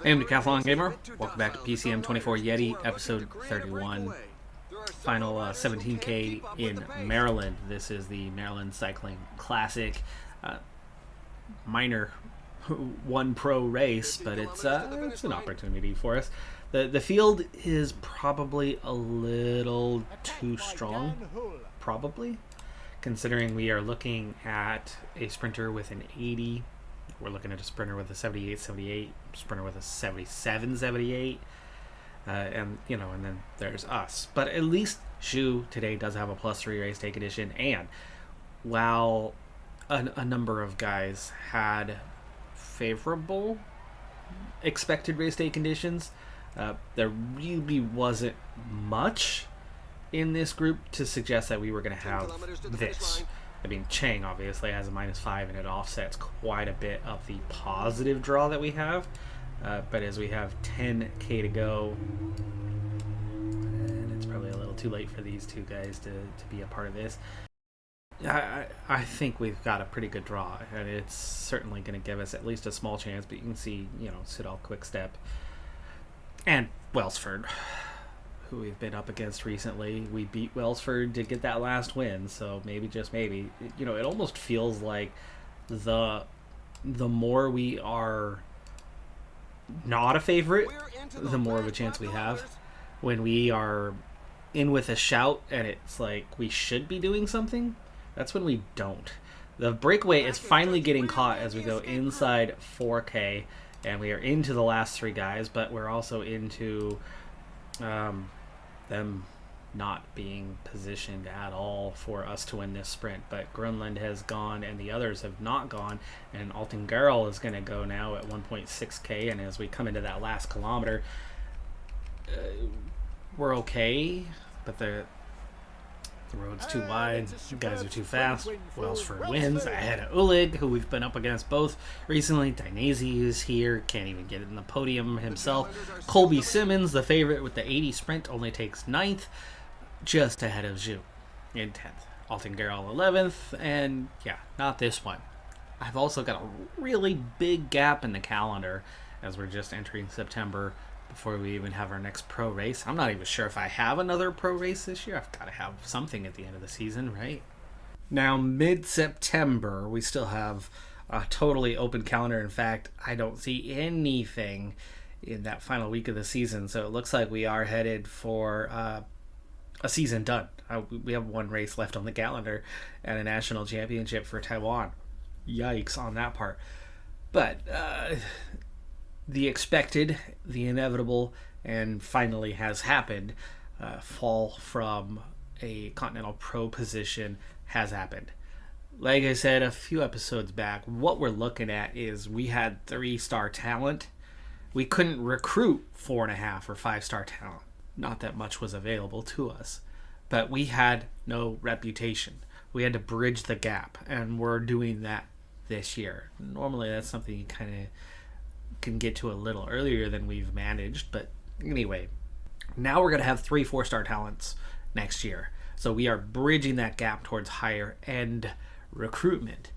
Hey, I'm Decathlon Gamer. Welcome back to PCM24 Yeti, episode 31. Final 17K in Maryland. This is the Maryland Cycling Classic. Minor one pro race, but it's an opportunity for us. The field is probably a little too strong, probably, considering we are looking at a sprinter with an 80. We're looking at a sprinter with a 78, sprinter with a 77, and then there's us. But at least Zhu today does have a +3 race day condition, and while a number of guys had favorable expected race day conditions, there really wasn't much in this group to suggest that we were going to have this. I mean, Chang obviously has a -5, and it offsets quite a bit of the positive draw that we have. But as we have 10K to go, and it's probably a little too late for these two guys to be a part of this, I think we've got a pretty good draw, and it's certainly going to give us at least a small chance. But you can see, Sidal Quickstep and Welsford, who we've been up against recently. We beat Welsford to get that last win, so maybe, just maybe, it almost feels like the more we are not a favorite, the more of a chance we have. When we are in with a shout and it's like we should be doing something, that's when we don't. The breakaway is finally getting caught as we go inside 4K, and we are into the last three guys, but we're also into them not being positioned at all for us to win this sprint. But Grunland has gone and the others have not gone, and Altengarl is going to go now at 1.6K, and as we come into that last kilometer, we're okay, but the road's too wide, you guys are too fast. Welsford wins ahead of Ulig, who we've been up against both recently. Dainese is here, can't even get in the podium himself. Colby Simmons, the favorite with the 80 sprint, only takes 9th, just ahead of Zhu in 10th. Altengarl 11th, and yeah, not this one. I've also got a really big gap in the calendar as we're just entering September before we even have our next pro race. I'm not even sure if I have another pro race this year. I've got to have something at the end of the season, right? Now, mid-September, we still have a totally open calendar. In fact, I don't see anything in that final week of the season, so it looks like we are headed for a season done. We have one race left on the calendar and a national championship for Taiwan. Yikes on that part. But the expected, the inevitable, and finally has happened, fall from a Continental Pro position has happened. Like I said a few episodes back, what we're looking at is we had 3-star talent. We couldn't recruit 4.5 or 5-star talent. Not that much was available to us. But we had no reputation. We had to bridge the gap, and we're doing that this year. Normally that's something you kind of can get to a little earlier than we've managed, but anyway, now we're going to have 3 4-star talents next year, so we are bridging that gap towards higher end recruitment.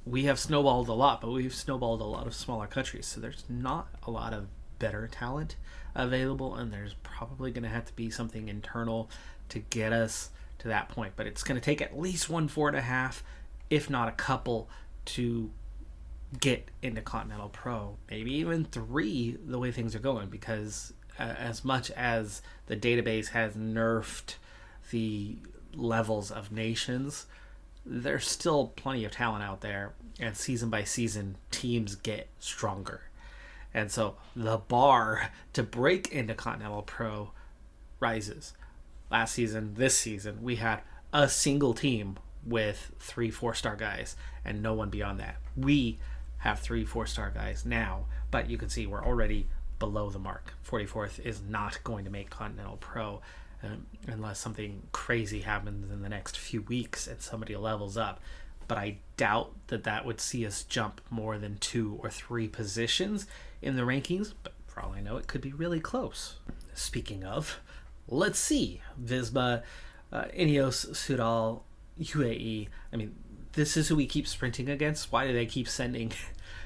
We have snowballed a lot, but we've snowballed a lot of smaller countries, so there's not a lot of better talent available, and there's probably going to have to be something internal to get us to that point. But it's going to take at least 1 4.5, if not a couple, to get into Continental Pro, maybe even 3, the way things are going, because as much as the database has nerfed the levels of nations, there's still plenty of talent out there, and season by season teams get stronger, and so the bar to break into Continental Pro rises. Last season, this season, we had a single team with 3 4-star guys and no one beyond that. We have 3 4-star guys now, but you can see we're already below the mark. 44th is not going to make Continental Pro unless something crazy happens in the next few weeks and somebody levels up. But I doubt that would see us jump more than 2 or 3 positions in the rankings, but for all I know, it could be really close. Speaking of, let's see. Visma, Ineos, Sudal, UAE. I mean, this is who we keep sprinting against. Why do they keep sending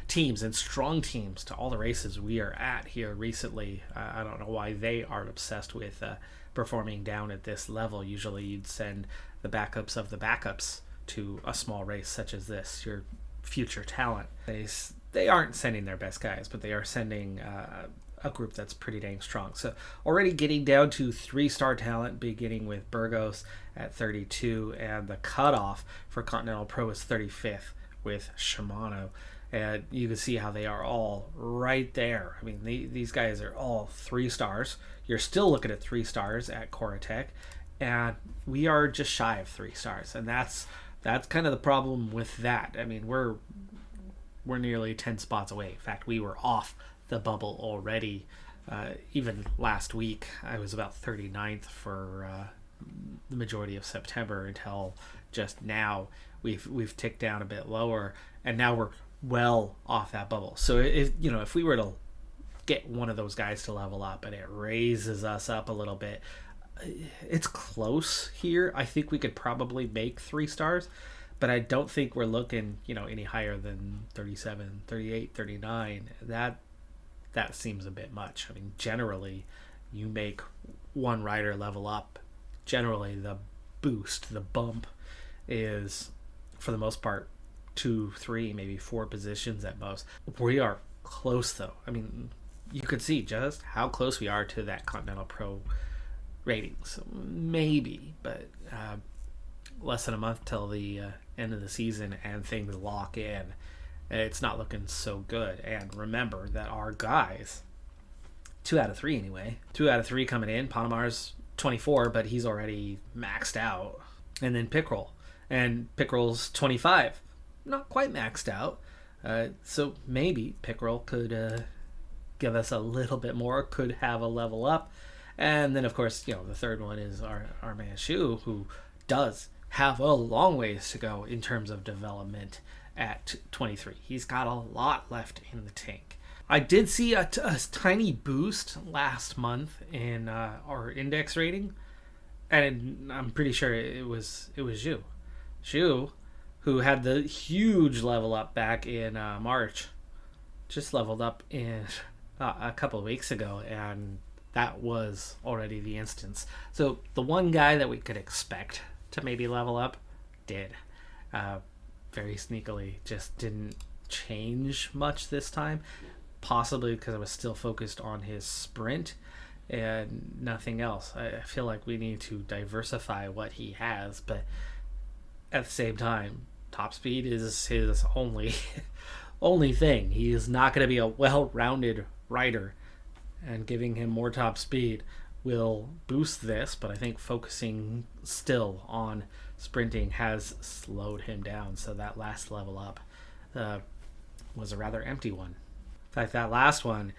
teams and strong teams to all the races we are at here recently? I don't know why they aren't obsessed with performing down at this level. Usually you'd send the backups of the backups to a small race such as this, your future talent. They aren't sending their best guys, but they are sending a group that's pretty dang strong. So already getting down to 3-star talent, beginning with Burgos at 32, and the cutoff for Continental Pro is 35th with Shimano. And you can see how they are all right there. I mean, these guys are all 3 stars. You're still looking at 3 stars at Coratec, and we are just shy of 3 stars. And that's kind of the problem with that. I mean, we're nearly 10 spots away. In fact, we were off the bubble already. Even last week, I was about 39th for the majority of September until just now. We've ticked down a bit lower, and now we're well off that bubble. So if we were to get one of those guys to level up and it raises us up a little bit, it's close here. I think we could probably make 3 stars, but I don't think we're looking any higher than 37, 38, 39. That seems a bit much. I mean, generally you make one rider level up, generally the boost, the bump is for the most part 2, 3, maybe 4 positions at most. We are close though. I mean, you could see just how close we are to that Continental Pro ratings. Maybe, but less than a month till the end of the season and things lock in. It's not looking so good. And remember that our guys, 2 out of 3 anyway, 2 out of 3 coming in. Panamar's 24, but he's already maxed out. And then Pickrell. And Pickrell's 25. Not quite maxed out. So maybe Pickrell could give us a little bit more, could have a level up. And then, of course, the third one is our man Shu, who does have a long ways to go in terms of development at 23. He's got a lot left in the tank. I did see a tiny boost last month in our index rating, and I'm pretty sure it was Zhu. Zhu, who had the huge level up back in March, just leveled up in a couple of weeks ago, and that was already the instance. So the one guy that we could expect to maybe level up did. Very sneakily, just didn't change much this time. Possibly because I was still focused on his sprint and nothing else. I feel like we need to diversify what he has, but at the same time, top speed is his only thing. He is not going to be a well-rounded rider, and giving him more top speed will boost this, but I think focusing still on sprinting has slowed him down, so that last level up was a rather empty one. In fact, that last one,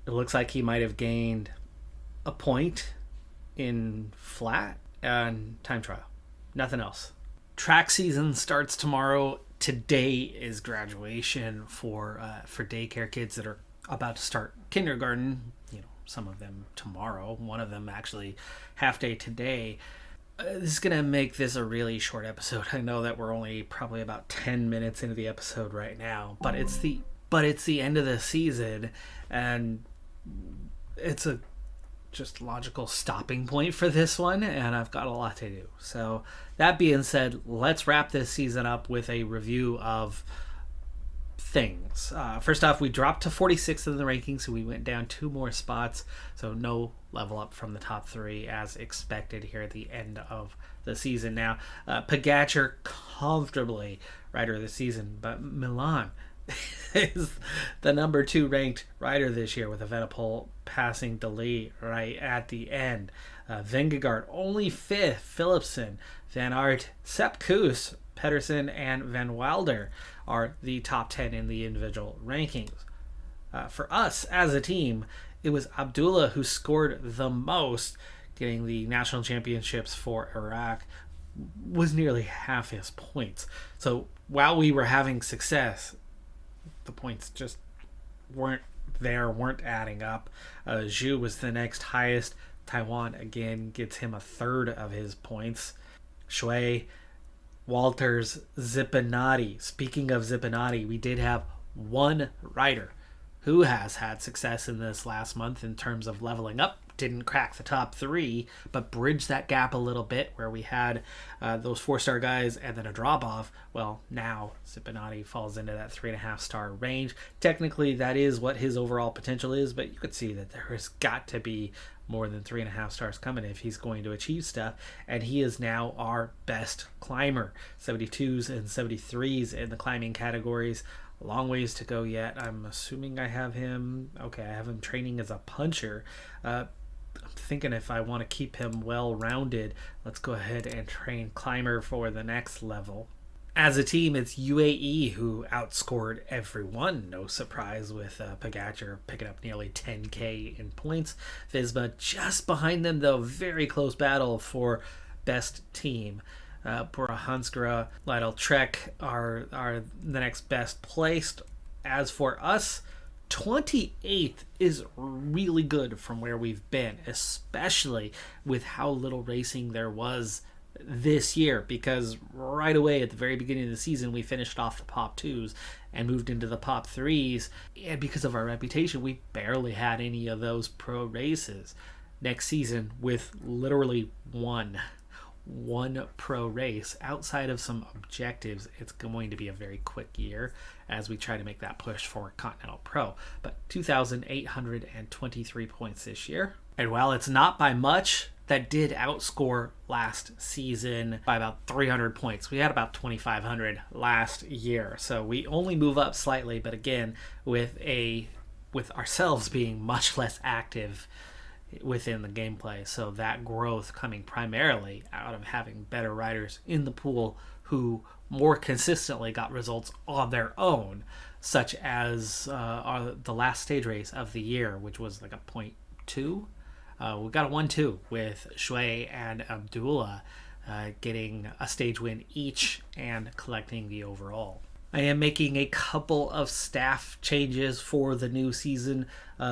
it looks like he might have gained a point in flat and time trial. Nothing else. Track season starts tomorrow. Today is graduation for daycare kids that are about to start kindergarten. Some of them tomorrow. One of them actually half day today. This is going to make this a really short episode. I know that we're only probably about 10 minutes into the episode right now, but it's the end of the season, and it's a just logical stopping point for this one, and I've got a lot to do. So that being said, let's wrap this season up with a review of things. First off, we dropped to 46th in the rankings, so we went down 2 more spots, so no level up from the top 3 as expected here at the end of the season. Now, Pogacar comfortably rider of the season, but Milan is the number 2 ranked rider this year, with Evenepoel passing Dali right at the end. Vingegaard only 5th, Philipsen, Van Aert, Sepp Kuss, Pedersen, and Van Wilder are the top 10 in the individual rankings. For us as a team, it was Abdullah who scored the most, getting the national championships for Iraq, was nearly half his points. So while we were having success, the points just weren't adding up. Zhu was the next highest. Taiwan again gets him a third of his points. Shui Walter's Zippinotti. Speaking of Zippinotti, we did have one rider who has had success in this last month in terms of leveling up. Didn't crack the top 3, but bridged that gap a little bit where we had those 4-star guys and then a drop-off. Well, now Zippinotti falls into that 3.5-star range. Technically, that is what his overall potential is, but you could see that there has got to be more than 3.5 stars coming if he's going to achieve stuff. And he is now our best climber. 72s and 73s in the climbing categories. Long ways to go yet. I'm assuming I have him. Okay, I have him training as a puncher. I'm thinking if I want to keep him well-rounded, let's go ahead and train climber for the next level. As a team, it's UAE who outscored everyone. No surprise with Pogacar picking up nearly 10k in points. Visma just behind them, though. Very close battle for best team. Bora Hansgrohe, Lidl Trek are the next best placed. As for us, 28th is really good from where we've been, especially with how little racing there was this year, because right away at the very beginning of the season we finished off the pop 2s and moved into the pop 3s, and because of our reputation we barely had any of those pro races. Next season, with literally one pro race outside of some objectives, it's going to be a very quick year as we try to make that push for Continental Pro. But 2,823 points this year, and while it's not by much, that did outscore last season by about 300 points. We had about 2,500 last year, so we only move up slightly, but again, with ourselves being much less active within the gameplay. So that growth coming primarily out of having better riders in the pool who more consistently got results on their own, such as the last stage race of the year, which was like a 0.2. We got a 1-2 with Shui and Abdullah getting a stage win each and collecting the overall. I am making a couple of staff changes for the new season.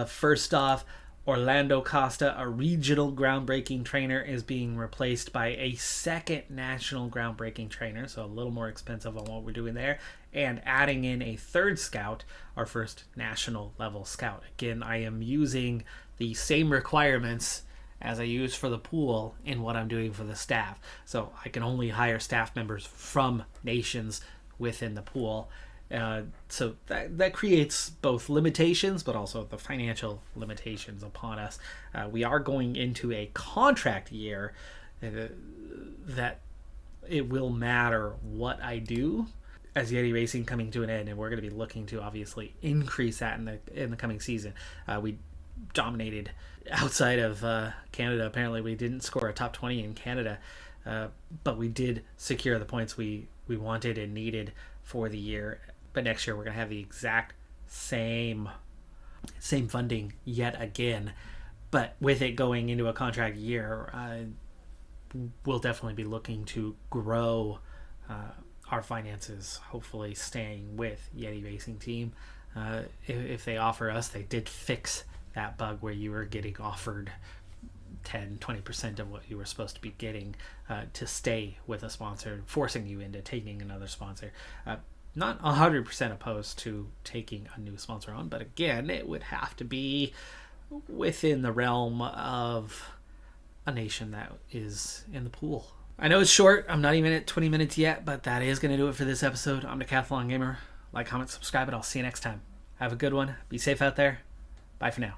First off, Orlando Costa, a regional groundbreaking trainer, is being replaced by a second national groundbreaking trainer, so a little more expensive on what we're doing there, and adding in a third scout, our first national level scout. Again, I am using the same requirements as I use for the pool in what I'm doing for the staff. So I can only hire staff members from nations within the pool. So that creates both limitations, but also the financial limitations upon us. We are going into a contract year that it will matter what I do as Yeti Racing coming to an end, and we're going to be looking to obviously increase that in the coming season. We dominated outside of Canada. Apparently we didn't score a top 20 in Canada, but we did secure the points we wanted and needed for the year. But next year we're going to have the exact same funding yet again, but with it going into a contract year, we'll definitely be looking to grow our finances, hopefully staying with Yeti Racing Team. If they offer us, they did fix that bug where you were getting offered 10-20% of what you were supposed to be getting to stay with a sponsor, forcing you into taking another sponsor. Not 100% opposed to taking a new sponsor on, but again, it would have to be within the realm of a nation that is in the pool. I know it's short. I'm not even at 20 minutes yet, but that is going to do it for this episode. I'm Decathlon Gamer. Like, comment, subscribe, and I'll see you next time. Have a good one. Be safe out there. Bye for now.